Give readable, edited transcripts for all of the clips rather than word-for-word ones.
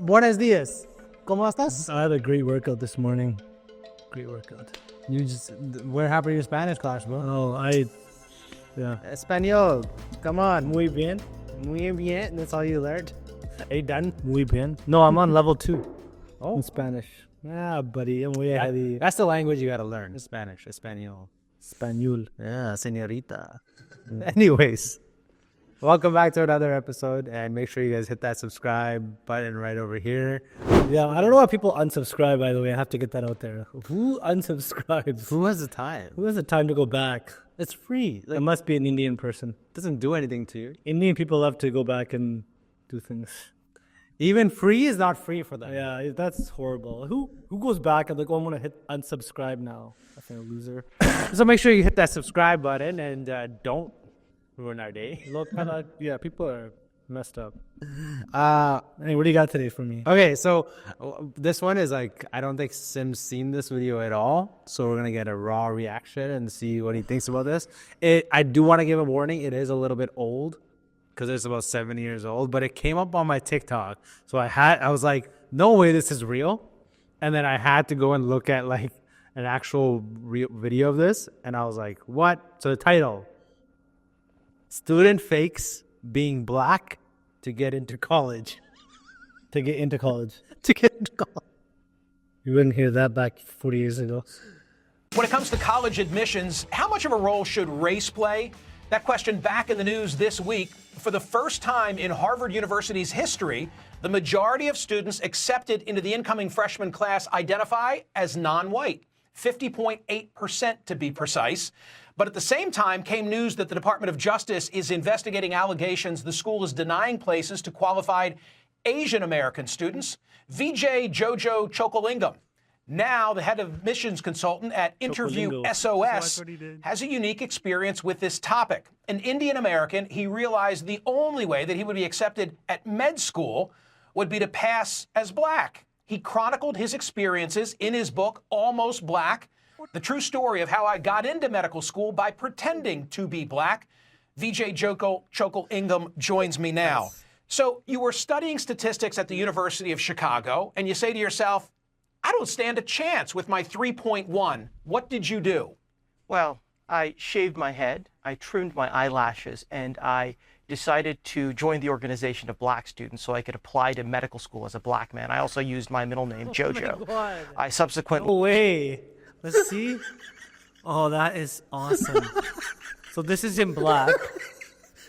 Buenos dias. ¿Cómo estás? I had a great workout this morning. Great workout. We're happy your Spanish class, bro. Yeah. Espanol. Come on. Muy bien. Muy bien. That's all you learned. Are you done? Muy bien. No, I'm on level 2 Oh. in Spanish. Yeah, buddy. I'm way ahead of you. That's the language you gotta learn. Spanish. Espanol. Espanol. Yeah, señorita. Anyways, welcome back to another episode, and make sure you guys hit that subscribe button right over here. Yeah, I don't know why people unsubscribe, by the way. I have to get that out there. Who unsubscribes? Who has the time? Who has the time to go back? It's free. It must be an Indian person. Doesn't do anything to you. Indian people love to go back and do things. Even free is not free for them. Yeah, that's horrible. Who goes back and like, oh, I'm gonna hit unsubscribe now? I think a loser. So make sure you hit that subscribe button and don't ruin our day. Look, yeah, people are messed up. Hey, what do you got today for me? Okay, so this one is like, I don't think Sim's seen this video at all. So we're going to get a raw reaction and see what he thinks about this. I do want to give a warning. It is a little bit old because it's about 7 years old, but it came up on my TikTok. So I was like, no way this is real. And then I had to go and look at like an actual real video of this. And I was like, what? So the title, Student Fakes Being Black to Get Into College. To get into college. To get into college. You wouldn't hear that back 40 years ago. When it comes to college admissions, how much of a role should race play? That question back in the news this week. For the first time in Harvard University's history, the majority of students accepted into the incoming freshman class identify as non-white, 50.8% to be precise. But at the same time came news that the Department of Justice is investigating allegations the school is denying places to qualified Asian American students. VJ Jojo Chokal-ingram, now the head of admissions consultant at Interview SOS, has a unique experience with this topic. An Indian American, he realized the only way that he would be accepted at med school would be to pass as black. He chronicled his experiences in his book, Almost Black, the true story of how I got into medical school by pretending to be black. VJ Chokal-ingram joins me now. So you were studying statistics at the University of Chicago, and you say to yourself, I don't stand a chance with my 3.1. What did you do? Well, I shaved my head, I trimmed my eyelashes, and I decided to join the organization of black students so I could apply to medical school as a black man. I also used my middle name, Jojo. Oh my God. I subsequently... No way. Let's see. Oh, that is awesome. So this is in black.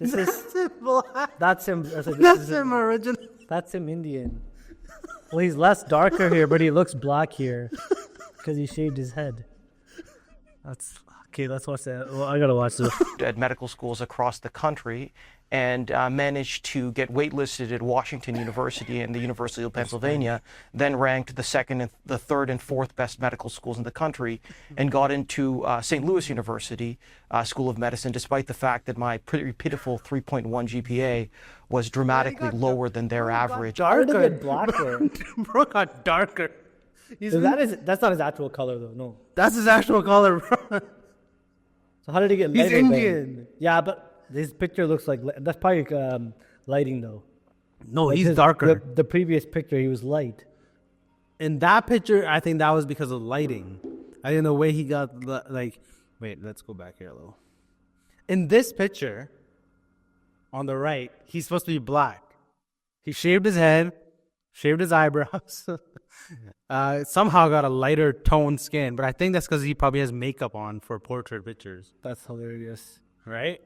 This is in black. That's him. That's him original. That's him Indian. Well, he's less darker here, but he looks black here because he shaved his head. That's okay. Let's watch that. Well, I gotta watch this. at medical schools across the country and managed to get waitlisted at Washington University and the University of Pennsylvania, then ranked the second and the third and fourth best medical schools in the country, and got into St. Louis University School of Medicine, despite the fact that my pretty pitiful 3.1 GPA was dramatically lower than their average. Darker, blacker. Bro got darker. That's not his actual color, though. No. That's his actual color, bro. So how did he get He's lighter? Indian. Yeah, but his picture looks like that's probably lighting, though. No, Like he's darker. The previous picture, he was light. In that picture, I think that was because of lighting. I think the way he got, like, wait, let's go back here a little. In this picture, on the right, he's supposed to be black. He shaved his head, shaved his eyebrows, somehow got a lighter toned skin, but I think that's because he probably has makeup on for portrait pictures. That's hilarious. Right?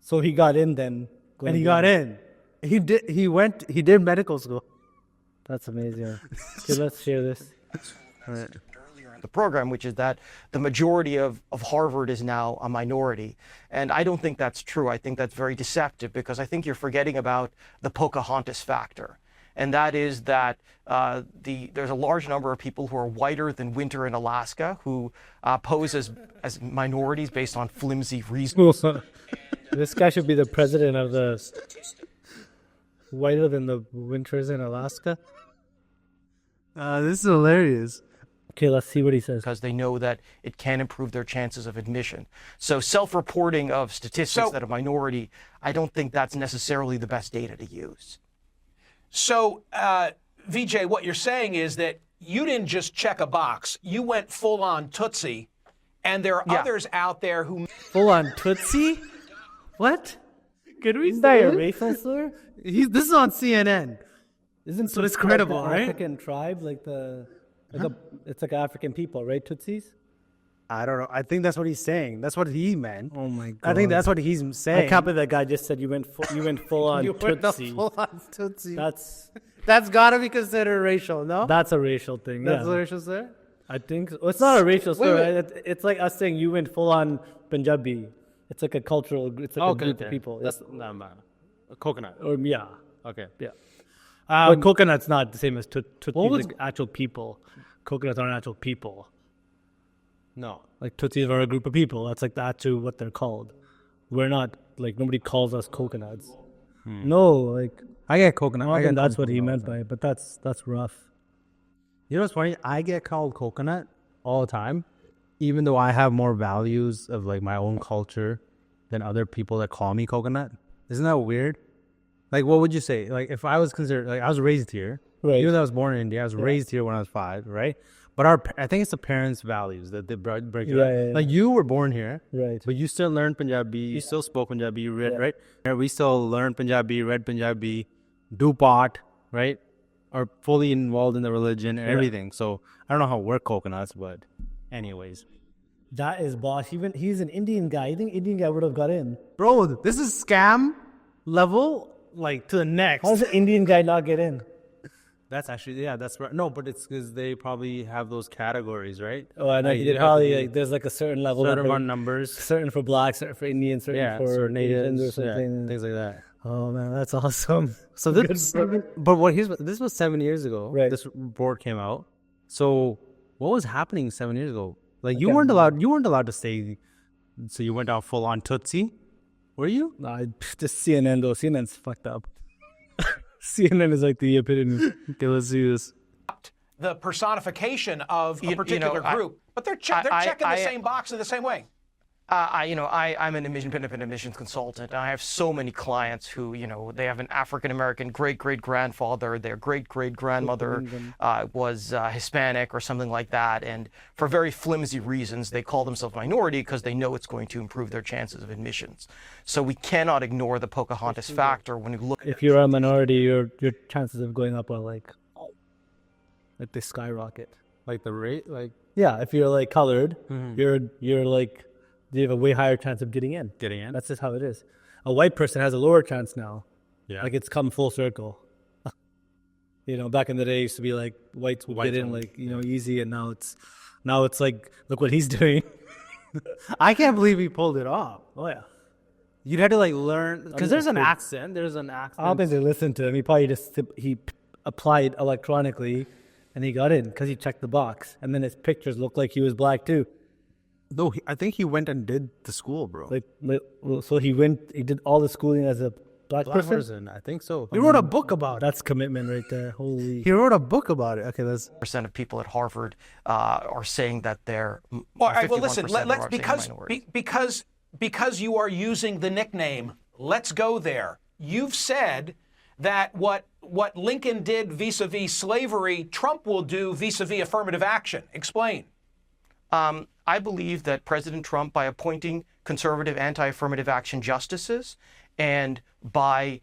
So he got in then. And he got in. He did medical school. That's amazing. Okay, let's share this. All right. The program, which is that the majority of Harvard is now a minority. And I don't think that's true. I think that's very deceptive because I think you're forgetting about the Pocahontas factor. And that is that there's a large number of people who are whiter than winter in Alaska who pose as minorities based on flimsy reasons. This guy should be the president of the whiter than the winters in Alaska. This is hilarious. Okay, let's see what he says. Because they know that it can improve their chances of admission. So self-reporting of statistics that a minority, I don't think that's necessarily the best data to use. So VJ, what you're saying is that you didn't just check a box. You went full on Tootsie, and there are others out there who Full on Tootsie? What? Could we Isn't that a racial slur? This is on CNN. Isn't So it's Tutsi credible, like the right? African tribe, like it's like African people, right? Tutsis. I don't know. I think that's what he's saying. That's what he meant. Oh my god! I think that's what he's saying. I can't believe that guy just said you went full on You went Tootsie. full on Tootsie. That's That's got to be considered racial, no? a racial thing. That's yeah. a racial slur? I think so. Well, it's not a racial slur. wait. Right? It's like us saying you went full on Punjabi. It's like a cultural. It's like a group of people. That's a coconut. Or yeah, Okay. yeah. But coconut's not the same as Tootsie. what was- Like actual people. Coconuts aren't actual people. No. Like Tootsies are a group of people. That's like what they're called. We're not like nobody calls us coconuts. No, like I get coconut. I I think get that's what he coconut. meant by it. But that's rough. You know what's funny? I get called coconut all the time, even though I have more values of like my own culture than other people that call me coconut. Isn't that weird? Like, what would you say? Like, if I was considered, like, I was raised here. Right. Even though I was born in India, I was raised here when I was 5, right? But I think it's the parents' values that they break it Yeah, up. yeah, yeah. Like, you were born here. Right. But you still learned Punjabi. You still spoke Punjabi, you read, right? And we still learn Punjabi, read Punjabi, do pot, right? Are fully involved in the religion and everything. So I don't know how we're coconuts, but anyways. That is boss. He's an Indian guy. You think Indian guy would have got in? Bro, this is scam level, like, to the next. How does an Indian guy not get in? That's actually, yeah, that's right. No, but it's because they probably have those categories, right? Oh, I know. Like, He you did have to probably be like there's like a certain level. certain that amount of numbers. certain for blacks, certain for Indians, certain Yeah, for certain Asians natives, or yeah, something. things like that. Oh man, that's awesome. So this, but this was 7 years ago. Right. This report came out. So what was happening 7 years ago? Like you can't weren't allowed to stay. So you went out full on Tootsie. Were you? Nah, just CNN though. CNN's fucked up. CNN is like the epitome. Okay, let's do this. the personification of a You know, particular group, but they're checking the same box in the same way. I'm an independent admissions consultant. I have so many clients who, they have an African-American great-great-grandfather, their great-great-grandmother was Hispanic or something like that, and for very flimsy reasons, they call themselves minority because they know it's going to improve their chances of admissions. So we cannot ignore the Pocahontas factor when you look If you're a minority, your chances of going up are like they skyrocket. Like the rate, like Yeah, if you're like colored, you're like you have a way higher chance of getting in. getting in. That's just how it is. A white person has a lower chance now. Yeah. Like it's come full circle. Back in the day, it used to be like whites would get in only. like easy, and now it's like look what he's doing. I can't believe he pulled it off. Oh yeah. You'd have to like learn because there's an cool. accent. There's an accent. I don't think they listened to him. He probably he applied electronically, and he got in because he checked the box, and then his pictures looked like he was black too. No, I think he went and did the school, bro. So he did all the schooling as a black person. I think so. He wrote a book about it. That's commitment right there. Holy. He wrote a book about it. Okay, let's. percent of people at Harvard are saying that they're All right, well, listen, 51% let's are saying minorities. because you are using the nickname, let's go there. You've said that what Lincoln did vis-a-vis slavery, Trump will do vis-a-vis affirmative action. Explain. I believe that President Trump, by appointing conservative anti-affirmative action justices and by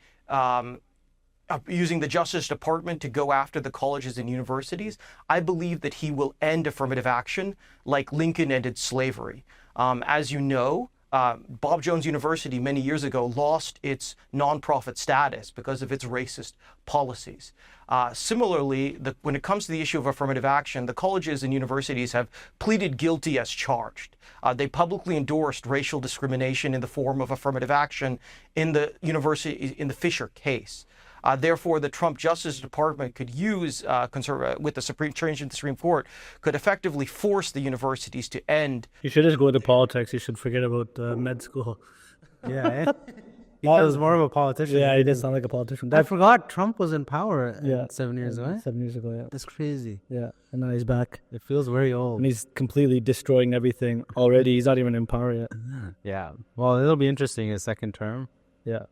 using the Justice Department to go after the colleges and universities, I believe that he will end affirmative action like Lincoln ended slavery. As you know, Bob Jones University many years ago lost its nonprofit status because of its racist policies. Similarly, when it comes to the issue of affirmative action, the colleges and universities have pleaded guilty as charged. They publicly endorsed racial discrimination in the form of affirmative action in the Fisher case. Therefore, the Trump Justice Department could use, with the change in the Supreme Court, could effectively force the universities to end. You should just go into politics. You should forget about med school. Yeah, he was more of a politician. Yeah, he did sound like a politician. I forgot Trump was in power Yeah. 7 years ago. 7 years ago, yeah. That's crazy. Yeah, and now he's back. It feels very old. And he's completely destroying everything already. He's not even in power yet. Yeah. Well, it'll be interesting his second term. Yeah.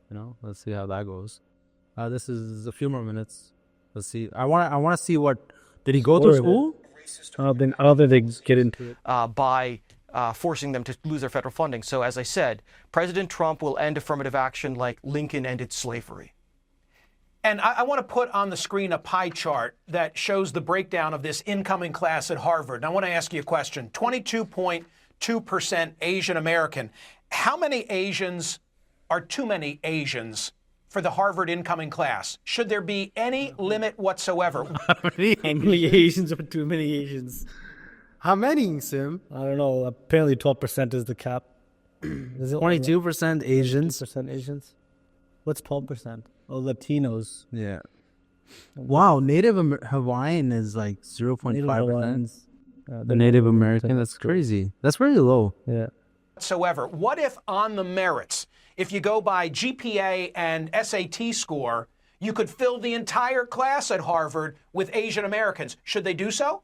Let's see how that goes. This is a few more minutes. Let's see. I want to see what did he go to school? I don't think they get into it. By forcing them to lose their federal funding. So as I said, President Trump will end affirmative action like Lincoln ended slavery. And I want to put on the screen a pie chart that shows the breakdown of this incoming class at Harvard. And I want to ask you a question. 22.2% Asian American. How many Asians are too many Asians for the Harvard incoming class? Should there be any limit whatsoever? How many Asians are too many Asians? How many, Sim? I don't know. Apparently 12% is the cap. Is it 22% Asians. 12% Asians? What's 12%? Oh, Latinos. Yeah. Wow, Native Hawaiian is like 0.5%. The Native American, that's crazy. That's very low. Yeah. Whatsoever. What if on the merits, if you go by GPA and SAT score, you could fill the entire class at Harvard with Asian Americans? Should they do so?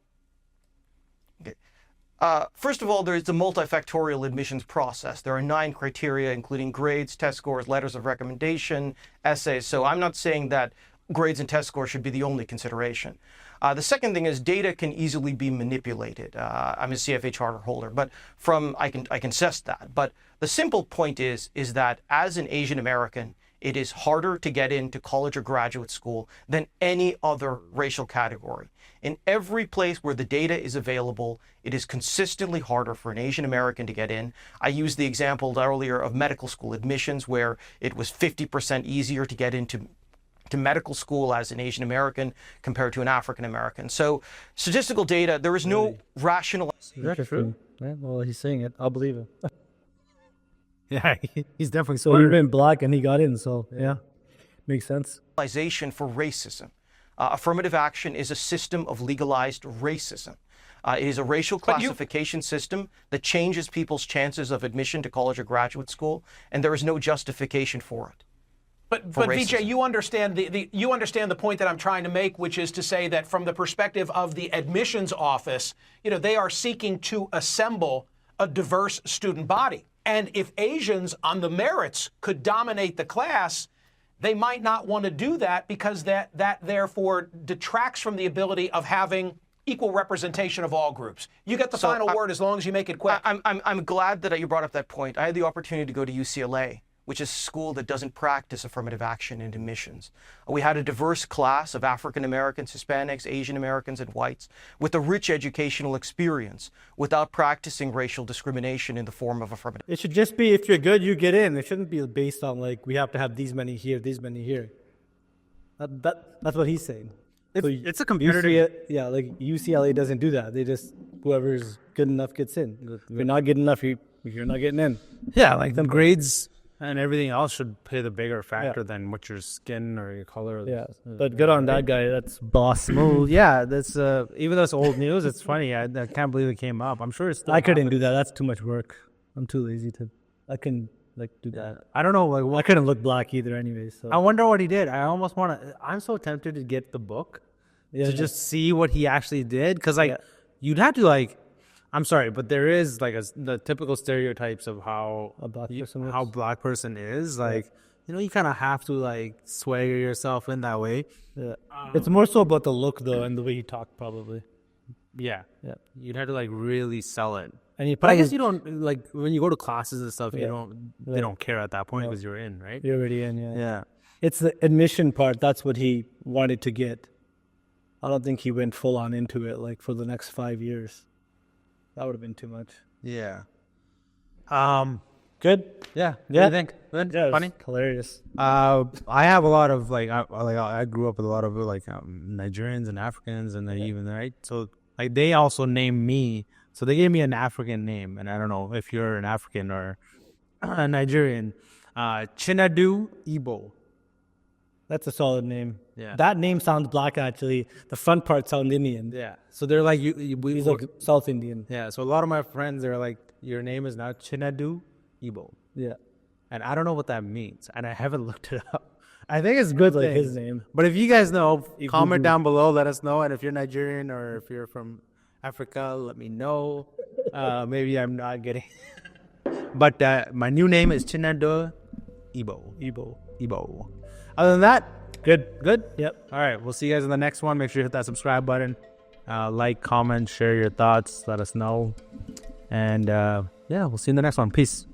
First of all, there is the multifactorial admissions process. There are 9 criteria, including grades, test scores, letters of recommendation, essays. So I'm not saying that grades and test scores should be the only consideration. The second thing is data can easily be manipulated. I'm a CFA charter holder, but I can assess that. But the simple point is that as an Asian American, it is harder to get into college or graduate school than any other racial category. In every place where the data is available, it is consistently harder for an Asian American to get in. I used the example earlier of medical school admissions, where it was 50% easier to get into medical school as an Asian American compared to an African American. So statistical data, there is no rational... Is that true? Yeah, well, he's saying it. I'll believe it. Yeah, he's definitely So he went black and he got in, so yeah, makes sense. For racism. Affirmative action is a system of legalized racism. It is a racial classification system that changes people's chances of admission to college or graduate school, and there is no justification for it. But Vijay, you understand you understand the point that I'm trying to make, which is to say that from the perspective of the admissions office, they are seeking to assemble a diverse student body. And if Asians on the merits could dominate the class, they might not want to do that because that therefore detracts from the ability of having equal representation of all groups. You get the final word as long as you make it quick. I'm glad that you brought up that point. I had the opportunity to go to UCLA, which is a school that doesn't practice affirmative action in admissions. We had a diverse class of African Americans, Hispanics, Asian Americans, and whites with a rich educational experience without practicing racial discrimination in the form of affirmative. It should just be, if you're good, you get in. It shouldn't be based on like, we have to have these many here, these many here. That's what he's saying. It's a competitive. Yeah, like UCLA doesn't do that. They just, whoever's good enough gets in. If you're not good enough, you're not getting in. Yeah, like the grades and everything else should play the bigger factor than what your skin or your color. Yeah, but good on that guy. That's boss move. Yeah, that's even though it's old news, it's funny. I can't believe it came up. I'm sure it's still I couldn't do that. That's too much work. I'm too lazy to. I can do that. I don't know. Like, I couldn't look black either, anyway. So I wonder what he did. I almost want to. I'm so tempted to get the book to just see what he actually did, because you'd have to I'm sorry, but there is the typical stereotypes of how a black person how black person is. You kind of have to swagger yourself in that way. Yeah. It's more so about the look though, and the way he talked, probably. Yeah. You'd have to really sell it. And but I guess you don't when you go to classes and stuff. They don't care at that point because you're in, right? You're already in. Yeah. It's the admission part. That's what he wanted to get. I don't think he went full on into it for the next 5 years. That would have been too much. Yeah. Good. Yeah. What do you think? Good. Yeah, Funny. Hilarious. I have a lot of I grew up with a lot of Nigerians and Africans, and even right. So they also named me. So they gave me an African name, and I don't know if you're an African or a Nigerian. Chinadu Igbo. That's a solid name. Yeah. That name sounds black, actually. The front part sounds Indian. Yeah. So they're He's South Indian. Yeah. So a lot of my friends, they're like, your name is now Chinadu Igbo. Yeah. And I don't know what that means, and I haven't looked it up. I think it's good, his name. But if you guys know, comment down below, let us know. And if you're Nigerian or if you're from Africa, let me know. Maybe I'm not getting But my new name is Chinadu Igbo. Other than that, Good. Good? Yep. All right. We'll see you guys in the next one. Make sure you hit that subscribe button. Like, comment, share your thoughts. Let us know. And yeah, we'll see you in the next one. Peace.